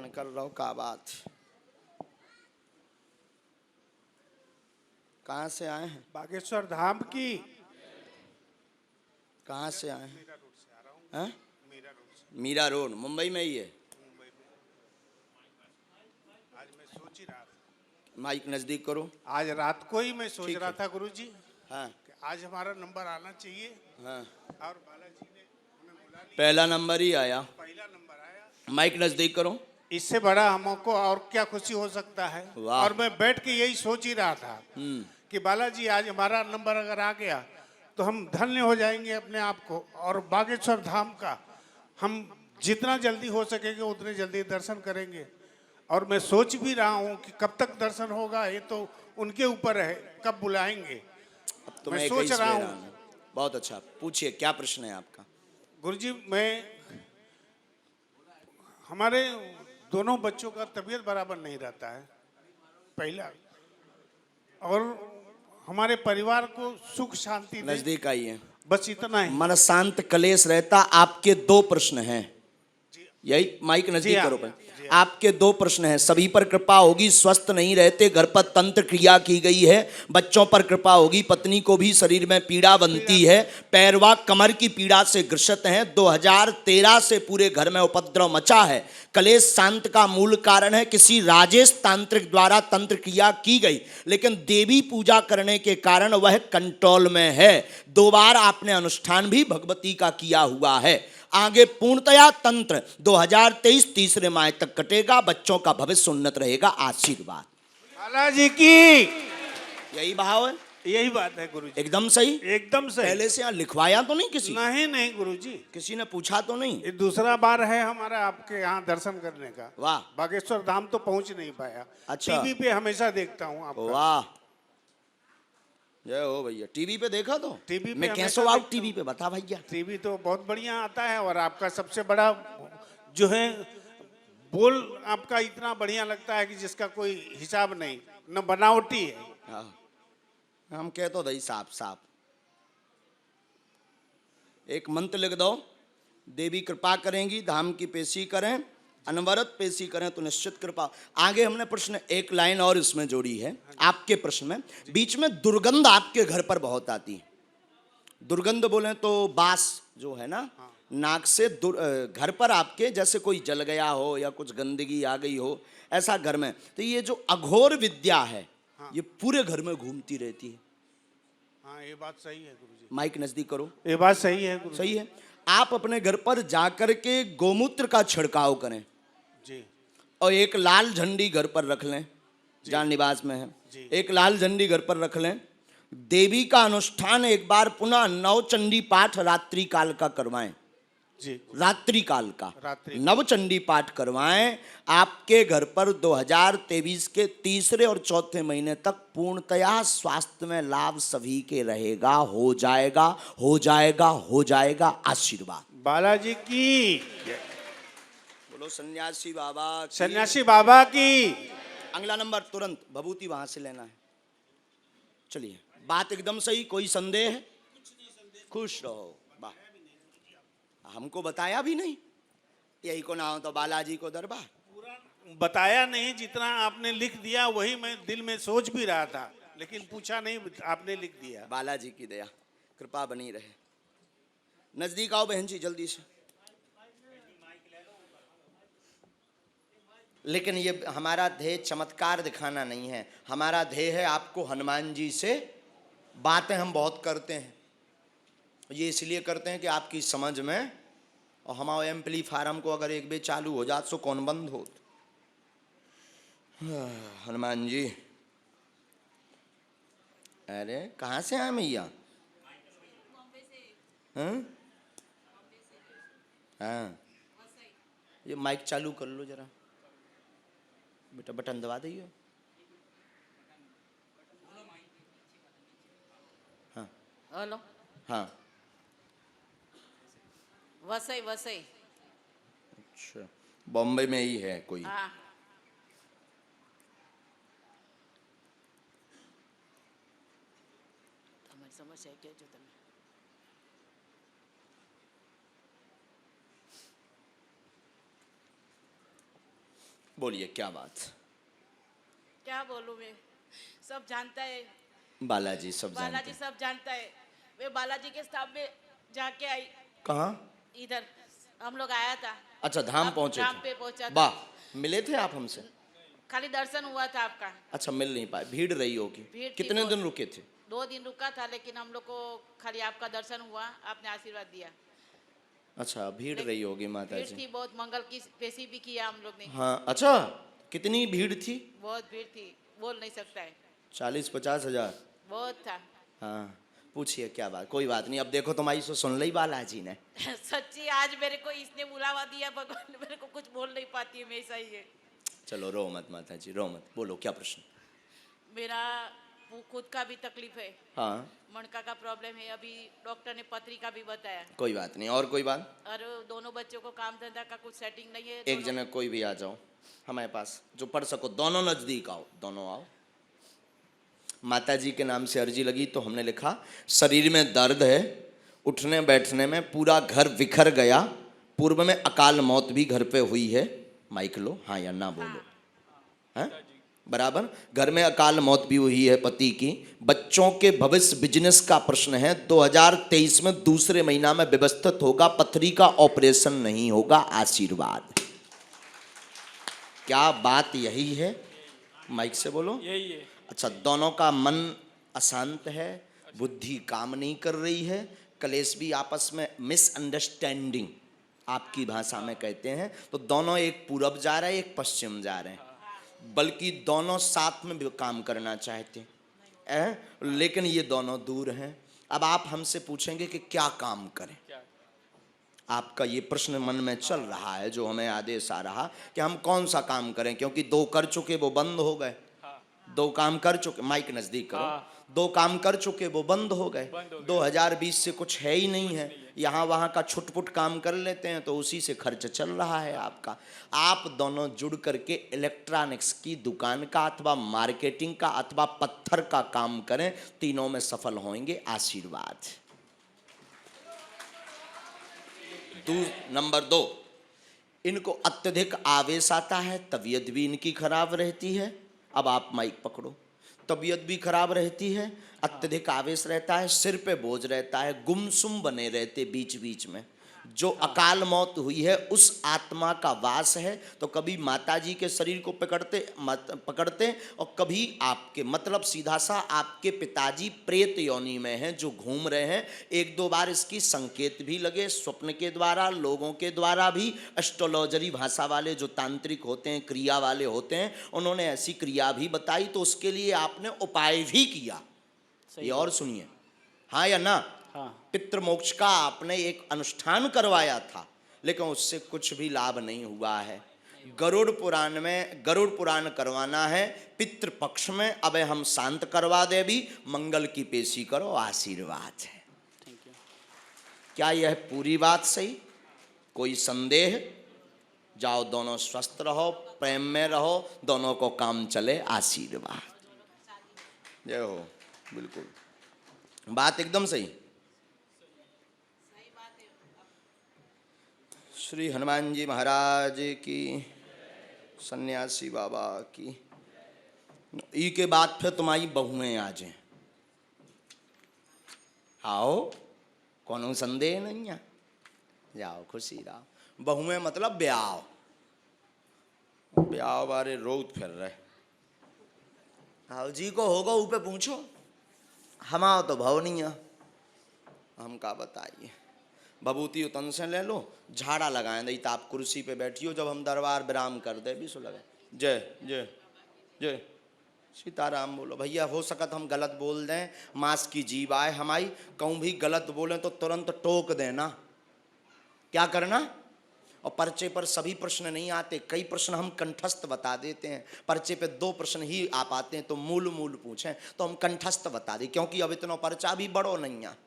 कर रहा हूँ का बात। कहाँ से आए हैं? बागेश्वर धाम की। कहाँ से आए हैं? मीरा रोड मुंबई में ही है। आज मैं सोच ही रहा था, माइक नजदीक करो। आज रात को ही मैं सोच ठीक रहा है। था गुरुजी हाँ कि आज हमारा नंबर आना चाहिए। हाँ, और बालाजी ने हमें बुला लिया, पहला नंबर ही आया। पहला नंबर आया। माइक नजदीक करो। इससे बड़ा हमको और क्या खुशी हो सकता है। वाह। और मैं बैठ के यही सोच ही रहा था कि बालाजी आज हमारा नंबर अगर आ गया तो हम धन्य हो जाएंगे अपने आप को। और बागेश्वर धाम का हम जितना जल्दी हो सकेंगे उतने जल्दी दर्शन करेंगे। और मैं सोच भी रहा हूँ कि कब तक दर्शन होगा, ये तो उनके ऊपर है, कब बुलाएंगे। अब मैं तुम्हें सोच 21 रहा बेर हूँ आना। बहुत अच्छा, पूछिए क्या प्रश्न है आपका। गुरुजी, मैं हमारे दोनों बच्चों का तबीयत बराबर नहीं रहता है पहला, और हमारे परिवार को सुख शांति दे, नजदीक आइए। बस इतना ही। मन शांत कलेश रहता। आपके दो प्रश्न हैं। यही माइक नजदीक करो पर। आपके दो प्रश्न हैं। सभी पर कृपा होगी, स्वस्थ नहीं रहते, घर पर तंत्र क्रिया की गई है। बच्चों पर कृपा होगी, पत्नी को भी शरीर में पीड़ा बनती है, पैरवा कमर की पीड़ा से ग्रसित हैं। 2013 से पूरे घर में उपद्रव मचा है। कलेश शांत का मूल कारण है किसी राजेश तांत्रिक द्वारा तंत्र क्रिया की गई, लेकिन देवी पूजा करने के कारण वह कंट्रोल में है। 2 बार आपने अनुष्ठान भी भगवती का किया हुआ है। आगे पूर्णतया तंत्र 2023 तीसरे माह तक कटेगा। बच्चों का भविष्य उन्नत रहेगा। आशीर्वाद। बालाजी की यही भाव है। यही बात है गुरुजी। एकदम सही। एकदम सही। पहले से यहाँ लिखवाया तो नहीं किसी? नहीं नहीं गुरुजी, किसी ने पूछा तो नहीं? ये दूसरा बार है हमारा आपके यहाँ दर्शन करने का। वाह। बागेश्वर धाम तो पहुंच नहीं पाया। अच्छा। टीवी पे हमेशा देखता हूँ आपका। वाह, जय हो भैया। टीवी पे देखा तो टीवी पे मैं कैसे हमेशा आउट देखता टीवी पे बता भैया। टीवी तो बहुत बढ़िया आता है। और आपका सबसे बड़ा जो है बोल आपका इतना बढ़िया लगता है कि जिसका कोई हिसाब नहीं, न बनावटी है। हाँ, हम कह तो दही साफ साफ। एक मंत्र लिख दो। देवी कृपा करेंगी, धाम की पेशी करें, अनवरत पेशी करें तो निश्चित कृपा। आगे हमने प्रश्न एक लाइन और इसमें जोड़ी है। आपके प्रश्न में बीच में दुर्गंध आपके घर पर बहुत आती है। दुर्गंध बोले तो बास जो है ना, नाक से घर पर आपके जैसे कोई जल गया हो या कुछ गंदगी आ गई हो, ऐसा घर में। तो ये जो अघोर विद्या है, ये पूरे घर में घूमती रहती है। हाँ, ये बात सही है गुरुजी। माइक नजदीक करो। ये बात सही है गुरुजी। सही है। आप अपने घर पर जाकर के गोमूत्र का छिड़काव करें जी। और एक लाल झंडी घर पर रख लें, जहाँ निवास में है। एक लाल झंडी घर पर रख लें। देवी का अनुष्ठान एक बार पुनः नवचंडी पाठ रात्रि काल का करवाएं। जी। रात्रि काल का रात्रि नवचंडी पाठ करवाएं। आपके घर पर 2023 के तीसरे और चौथे महीने तक पूर्णतया स्वास्थ्य में लाभ सभी के रहेगा। हो जाएगा, हो जाएगा, हो जाएगा। आशीर्वाद। बालाजी की। बोलो सन्यासी बाबा की। सन्यासी बाबा की। अगला नंबर तुरंत भभूति वहां से लेना है। चलिए, बात एकदम सही। कोई संदेह है? खुश रहो। वाह, हमको बताया भी नहीं। यही को ना हो तो बालाजी को दरबार। पूरा बताया नहीं, जितना आपने लिख दिया वही मैं दिल में सोच भी रहा था, लेकिन पूछा नहीं, आपने लिख दिया। बालाजी की दया कृपा बनी रहे। नजदीक आओ बहन जी जल्दी से। लेकिन ये हमारा ध्येय चमत्कार दिखाना नहीं है। हमारा ध्येय है आपको हनुमान जी से बातें हम बहुत करते हैं। ये इसलिए करते हैं कि आपकी समझ में, और हमारे एम्पली फार्म को अगर एक बे चालू हो जात सो कौन बंद हो। हनुमान जी, अरे कहाँ से आए मैया? हाँ, ये माइक चालू कर लो जरा बेटा, बटन दबा दइयो। हाँ हेलो। हाँ। वसई वसई। अच्छा, बॉम्बे में ही है कोई? हाँ। તમારી સમસ્યા है क्या जो તમે? बोलिए क्या बात। क्या बोलूं मैं, सब जानता है, बालाजी सब जानते बालाजी हैं। सब जानता है। मैं बालाजी के स्टाफ में जाके आई, कहाँ? इधर हम लोग आया था। अच्छा, धाम आप पहुंचे धाम थे। पे पहुंचा था। वाह, मिले थे आप हमसे? खाली दर्शन हुआ था आपका। अच्छा, मिल नहीं पाए, भीड़ रही होगी। भीड़ थी कितने बहुत। दिन रुके थे? 2 दिन रुका था, लेकिन हम लोग को खाली आपका दर्शन हुआ, आपने आशीर्वाद दिया। अच्छा, भीड़ रही होगी माता भीड़ जी। थी बहुत, मंगल की पेशी भी किया हम लोग ने। हाँ, अच्छा, कितनी भीड़ थी? बहुत भीड़ थी, बोल नहीं सकता है, 40-50 हजार। बहुत था। हाँ, पूछिए क्या बात। कोई बात नहीं, अब देखो तुम्हारी सो सुन ली बालाजी ने। सच्ची आज मेरे को इसने बुलावा दिया भगवान, मेरे को कुछ बोल नहीं पाती मैं, ऐसा ही है। चलो रो मत माता जी, रो मत, बोलो क्या प्रश्न। मेरा वो खुद का भी तकलीफ है, हाँ, मणका का प्रॉब्लम है। अभी डॉक्टर ने पत्रिका भी बताया, कोई बात नहीं। और कोई बात? और दोनों बच्चों को काम धंधा का कुछ सेटिंग नहीं है। एक जने कोई भी आ जाओ हमारे पास, जो पढ़ सको। दोनों नजदीक आओ, दोनों आओ। माता जी के नाम से अर्जी लगी तो हमने लिखा, शरीर में दर्द है, उठने बैठने में पूरा घर बिखर गया, पूर्व में अकाल मौत भी घर पे हुई है। माइक लो, हाँ या ना बोलो। हैं? बराबर। घर में अकाल मौत भी हुई है पति की। बच्चों के भविष्य बिजनेस का प्रश्न है। 2023 में दूसरे महीना में व्यवस्थित होगा, पथरी का ऑपरेशन नहीं होगा। आशीर्वाद। क्या बात यही है? माइक से बोलो। यही है। अच्छा, दोनों का मन अशांत है, बुद्धि काम नहीं कर रही है, कलेश भी आपस में, मिसअंडरस्टैंडिंग आपकी भाषा में कहते हैं। तो दोनों, एक पूरब जा रहे हैं, एक पश्चिम जा रहे हैं, बल्कि दोनों साथ में भी काम करना चाहते हैं, लेकिन ये दोनों दूर हैं। अब आप हमसे पूछेंगे कि क्या काम करें। आपका ये प्रश्न मन में चल रहा है, जो हमें आदेश आ रहा कि हम कौन सा काम करें, क्योंकि 2 कर चुके वो बंद हो गए। 2 काम कर चुके, माइक नजदीक करो। 2 काम कर चुके वो बंद हो गए। 2020 से कुछ है ही नहीं है। यहाँ वहाँ का छुटपुट काम कर लेते हैं तो उसी से खर्च चल रहा है आपका। आप दोनों जुड़ करके इलेक्ट्रॉनिक्स की दुकान का अथवा मार्केटिंग का अथवा पत्थर का काम करें, तीनों में सफल होंगे। आशीर्वाद। नंबर 2, इनको अत्यधिक आवेश आता है, तबीयत भी इनकी खराब रहती है। अब आप माइक पकड़ो। तबीयत भी खराब रहती है, अत्यधिक आवेश रहता है, सिर पे बोझ रहता है, गुमसुम बने रहते बीच बीच में। जो अकाल मौत हुई है उस आत्मा का वास है। तो कभी माताजी के शरीर को पकड़ते और कभी आपके, मतलब सीधा सा आपके पिताजी प्रेत योनि में हैं जो घूम रहे हैं। 1-2 बार इसकी संकेत भी लगे, स्वप्न के द्वारा, लोगों के द्वारा भी। एस्ट्रोलॉजरी भाषा वाले जो तांत्रिक होते हैं, क्रिया वाले होते हैं, उन्होंने ऐसी क्रिया भी बताई, तो उसके लिए आपने उपाय भी किया। ये और सुनिए, हाँ या ना? हाँ। पितृमोक्ष का आपने एक अनुष्ठान करवाया था, लेकिन उससे कुछ भी लाभ नहीं हुआ है। गरुड़ पुराण करवाना है पितृपक्ष में। अब हम शांत करवा दे, भी मंगल की पेशी करो। आशीर्वाद है। Thank you. क्या यह पूरी बात सही? कोई संदेह? जाओ, दोनों स्वस्थ रहो, प्रेम में रहो, दोनों को काम चले। आशीर्वाद। जय हो। बिल्कुल बात एकदम सही। श्री हनुमान जी महाराज की, सन्यासी बाबा की। ई के बाद फिर तुम्हारी बहुएं आ जाए। आओ, कोनो संदेह नहीं है। जाओ, खुशी रहो। बहुएं मतलब ब्याह। ब्याह बारे रोत फिर रहे। आओ जी को होगा ऊपर पूछो, हमारा तो भाव नहीं है, हम का बताइए। भभूति उतन से ले लो, झाड़ा लगाएं दई, तो आप कुर्सी पे बैठियो, जब हम दरबार विराम कर दे भी सो लगे। जय जय जय सीताराम बोलो। भैया हो सकत हम गलत बोल दें, मांस की जीव आए हमारी, कहूँ भी गलत बोलें तो तुरंत टोक देना। क्या करना? और पर्चे पर सभी प्रश्न नहीं आते, कई प्रश्न हम कंठस्थ बता देते हैं। पर्चे पे 2 प्रश्न ही आ पाते हैं, तो मूल पूछें तो हम कंठस्थ बता दें, क्योंकि अब इतना पर्चा भी बड़ो नहीं है।